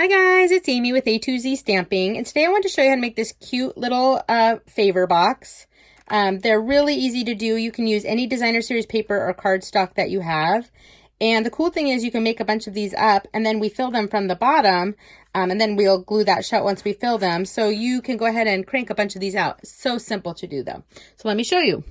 Hi guys, it's Amy with A2Z Stamping, and today I want to show you how to make this cute little favor box. They're really easy to do. You can use any designer series paper or cardstock that you have. And the cool thing is you can make a bunch of these up, and then we fill them from the bottom, and then we'll glue that shut once we fill them. So you can go ahead and crank a bunch of these out. So simple to do though. So let me show you.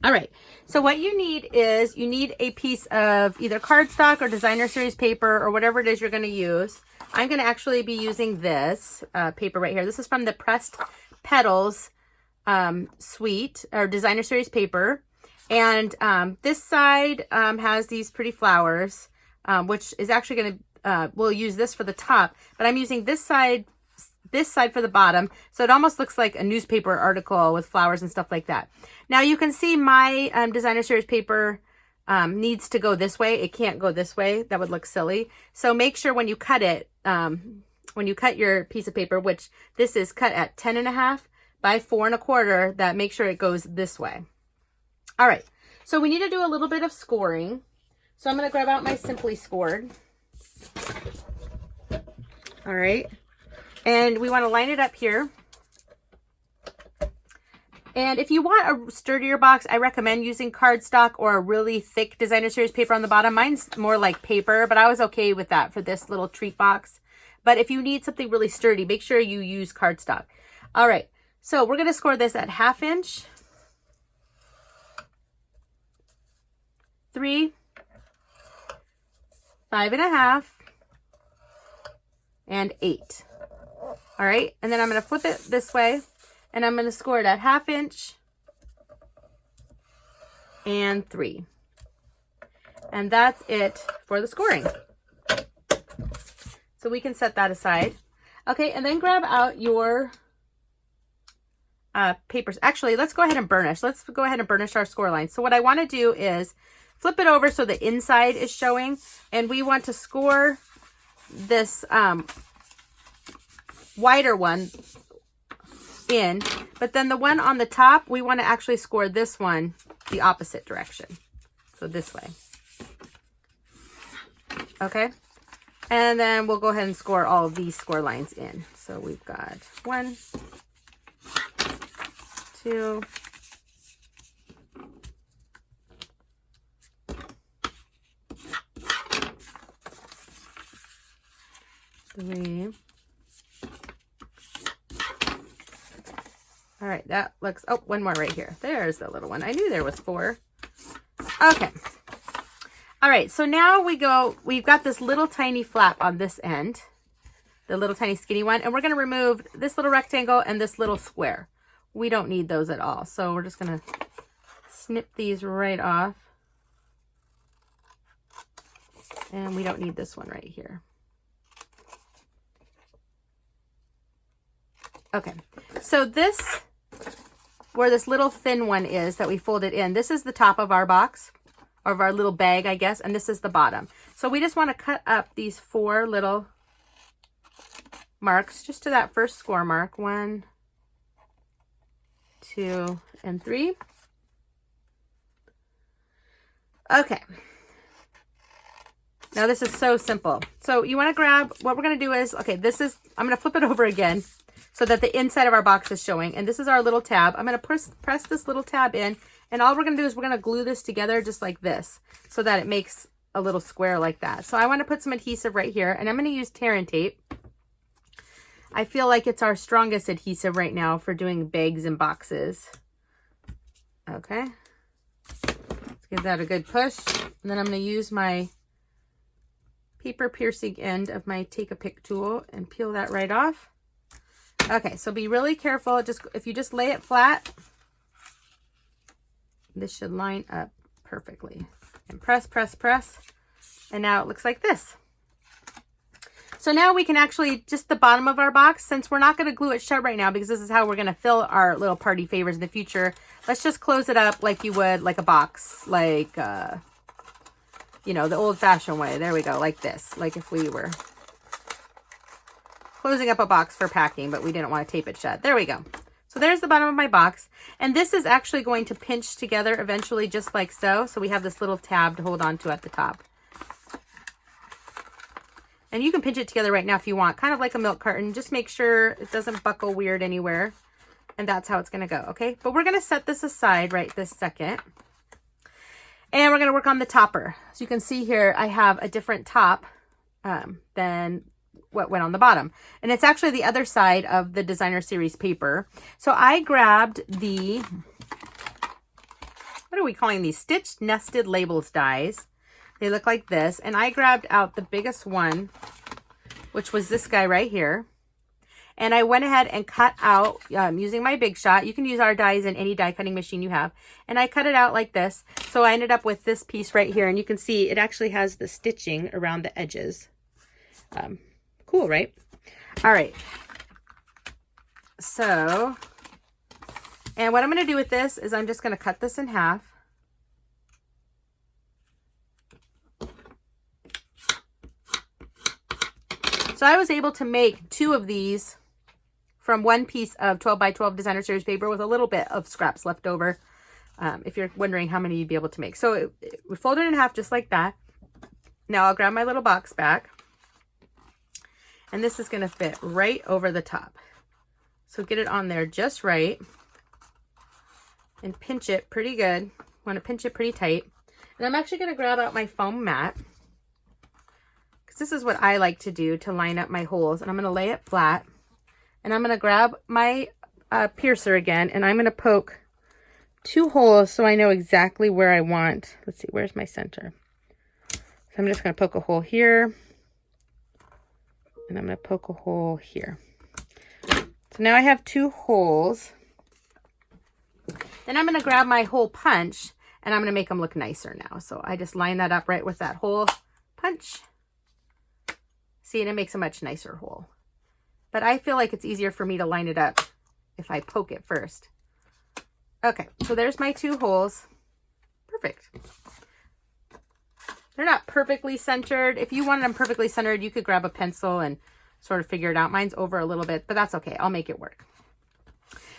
All right, so what you need is you need a piece of either cardstock or designer series paper or whatever it is you're going to use. I'm going to actually be using this paper right here. This is from the Pressed Petals suite or designer series paper. And this side has these pretty flowers, which is actually going to, we'll use this for the top, but I'm using this side for the bottom. So it almost looks like a newspaper article with flowers and stuff like that. Now you can see my designer series paper needs to go this way. It can't go this way. That would look silly. So make sure when you cut it, when you cut your piece of paper, which this is cut at 10.5 by 4.25, that make sure it goes this way. All right. So we need to do a little bit of scoring. So I'm going to grab out my Simply Scored. All right. And we want to line it up here. And if you want a sturdier box, I recommend using cardstock or a really thick designer series paper on the bottom. Mine's more like paper, but I was okay with that for this little treat box. But if you need something really sturdy, make sure you use cardstock. All right, so we're going to score this at 1/2 inch, 3, 5.5, and 8. All right, and then I'm going to flip it this way. And I'm going to score it at 1/2 inch and 3. And that's it for the scoring. So we can set that aside. Okay, and then grab out your papers. Actually, let's go ahead and burnish. Let's go ahead and burnish our score line. So what I want to do is flip it over so the inside is showing. And we want to score this wider one in, but then the one on the top, we want to actually score this one the opposite direction. So this way. Okay. And then we'll go ahead and score all of these score lines in. So we've got 1, 2, 3. All right, that looks, oh, one more right here. There's the little one. I knew there was 4. Okay. All right, so now we've got this little tiny flap on this end, the little tiny skinny one, and we're going to remove this little rectangle and this little square. We don't need those at all. So we're just going to snip these right off. And we don't need this one right here. Okay, so this, where this little thin one is that we folded in, this is the top of our box, or of our little bag, I guess, and this is the bottom. So we just want to cut up these 4 little marks just to that first score mark. 1, 2, and 3. Okay. Now this is so simple. So you want to grab, what we're going to do is, okay, this is, I'm going to flip it over again so that the inside of our box is showing. And this is our little tab. I'm going to press this little tab in. And all we're going to do is we're going to glue this together just like this so that it makes a little square like that. So I want to put some adhesive right here. And I'm going to use tear and tape. I feel like it's our strongest adhesive right now for doing bags and boxes. Okay. Let's give that a good push. And then I'm going to use my paper piercing end of my Take-A-Pick tool and peel that right off. Okay, so be really careful. If you just lay it flat, this should line up perfectly. And press, press, press. And now it looks like this. So now we can actually, just the bottom of our box, since we're not going to glue it shut right now because this is how we're going to fill our little party favors in the future, let's just close it up like you would like a box, like, you know, the old-fashioned way. There we go, like this, like if we were closing up a box for packing, but we didn't want to tape it shut. There we go. So there's the bottom of my box. And this is actually going to pinch together eventually just like so. So we have this little tab to hold on to at the top. And you can pinch it together right now if you want, kind of like a milk carton. Just make sure it doesn't buckle weird anywhere. And that's how it's going to go, okay? But we're going to set this aside right this second. And we're going to work on the topper. So you can see here, I have a different top than what went on the bottom. And it's actually the other side of the designer series paper. So I grabbed the, what are we calling these? Stitched nested labels dies. They look like this. And I grabbed out the biggest one, which was this guy right here. And I went ahead and cut out using my Big Shot. You can use our dies in any die cutting machine you have. And I cut it out like this. So I ended up with this piece right here. And you can see it actually has the stitching around the edges. Cool, right? All right. So, and what I'm going to do with this is I'm just going to cut this in half. So I was able to make 2 of these from one piece of 12 by 12 designer series paper with a little bit of scraps left over. If you're wondering how many you'd be able to make. So we fold it in half just like that. Now I'll grab my little box back. And this is going to fit right over the top. So get it on there just right. And pinch it pretty good. Want to pinch it pretty tight. And I'm actually going to grab out my foam mat. Because this is what I like to do to line up my holes. And I'm going to lay it flat. And I'm going to grab my piercer again, and I'm going to poke 2 holes so I know exactly where I want. Let's see, where's my center? So I'm just going to poke a hole here, and I'm going to poke a hole here. So now I have 2 holes. Then I'm going to grab my hole punch, and I'm going to make them look nicer now. So I just line that up right with that hole punch. See, and it makes a much nicer hole. But I feel like it's easier for me to line it up if I poke it first. Okay, so there's my 2 holes. Perfect. They're not perfectly centered. If you wanted them perfectly centered, you could grab a pencil and sort of figure it out. Mine's over a little bit, but that's okay. I'll make it work.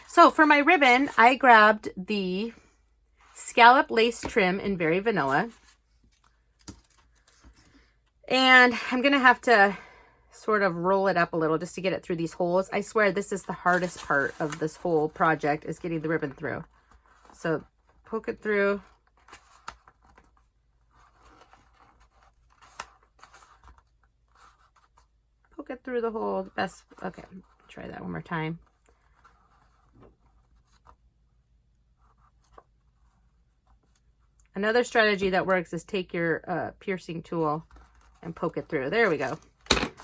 So for my ribbon, I grabbed the scallop lace trim in Very Vanilla. And I'm going to have to sort of roll it up a little just to get it through these holes. I swear this is the hardest part of this whole project, is getting the ribbon through. So poke it through. Poke it through the hole. Best. Okay, try that one more time. Another strategy that works is take your piercing tool and poke it through. There we go.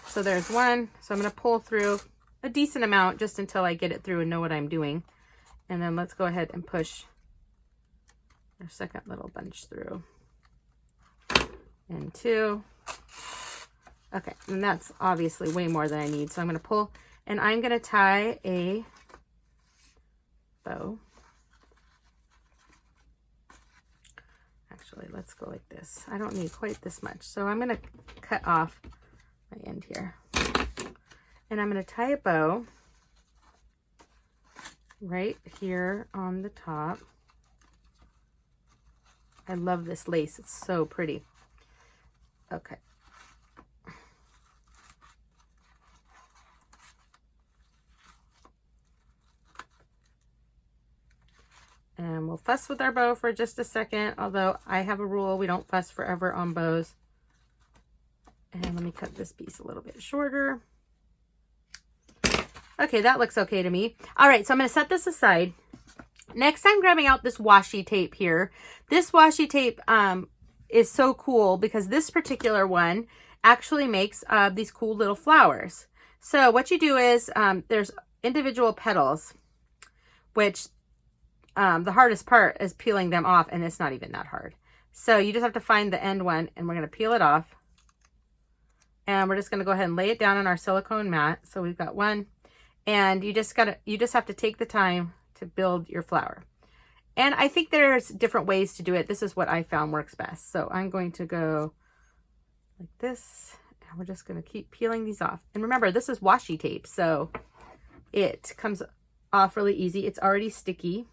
So there's one. So I'm going to pull through a decent amount just until I get it through and know what I'm doing. And then let's go ahead and push our second little bunch through. And 2. Okay, and that's obviously way more than I need. So I'm going to pull, and I'm going to tie a bow. Actually, let's go like this. I don't need quite this much. So I'm going to cut off my end here. And I'm going to tie a bow right here on the top. I love this lace. It's so pretty. Okay. And we'll fuss with our bow for just a second, although I have a rule, we don't fuss forever on bows. And let me cut this piece a little bit shorter. Okay, that looks okay to me. All right, so I'm going to set this aside. Next, I'm grabbing out this washi tape here. This washi tape is so cool because this particular one actually makes these cool little flowers. So what you do is there's individual petals, which the hardest part is peeling them off, and it's not even that hard. So you just have to find the end one, and we're going to peel it off. And we're just going to go ahead and lay it down on our silicone mat. So we've got one, and you just have to take the time to build your flower. And I think there's different ways to do it. This is what I found works best. So I'm going to go like this, and we're just going to keep peeling these off. And remember, this is washi tape, so it comes off really easy. It's already sticky.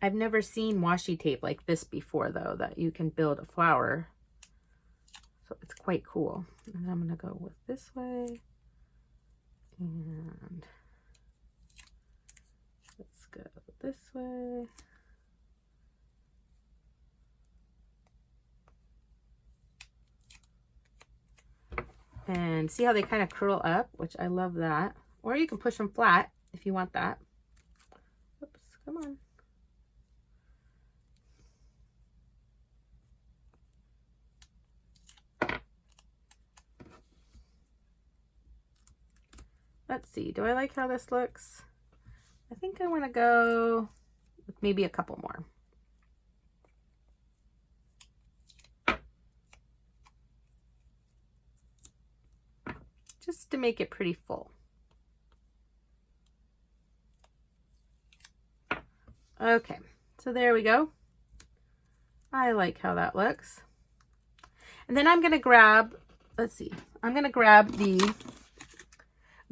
I've never seen washi tape like this before though, that you can build a flower. So it's quite cool. And I'm gonna go with this way. And let's go this way. And see how they kind of curl up, which I love that. Or you can push them flat if you want that. Oops, come on. Let's see, do I like how this looks? I think I want to go with maybe a couple more. Just to make it pretty full. Okay, so there we go. I like how that looks. And then I'm going to grab, let's see, I'm going to grab the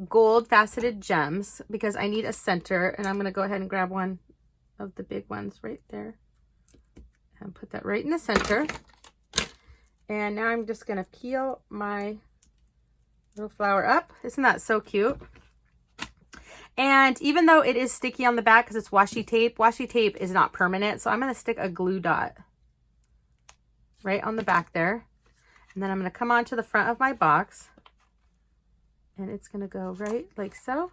gold faceted gems because I need a center, and I'm going to go ahead and grab one of the big ones right there and put that right in the center. And now I'm just going to peel my little flower up. Isn't that so cute? And even though it is sticky on the back because it's washi tape is not permanent, so I'm going to stick a glue dot right on the back there. And then I'm going to come onto the front of my box, and it's going to go right like so.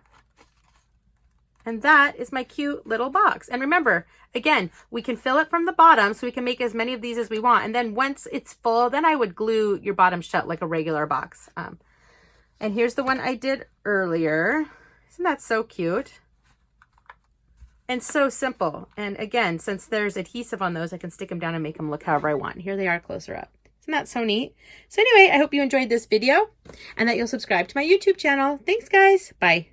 And that is my cute little box. And remember, again, we can fill it from the bottom, so we can make as many of these as we want. And then once it's full, then I would glue your bottom shut like a regular box. And here's the one I did earlier. Isn't that so cute? And so simple. And again, since there's adhesive on those, I can stick them down and make them look however I want. Here they are closer up. Isn't that so neat? So anyway, I hope you enjoyed this video and that you'll subscribe to my YouTube channel. Thanks, guys. Bye.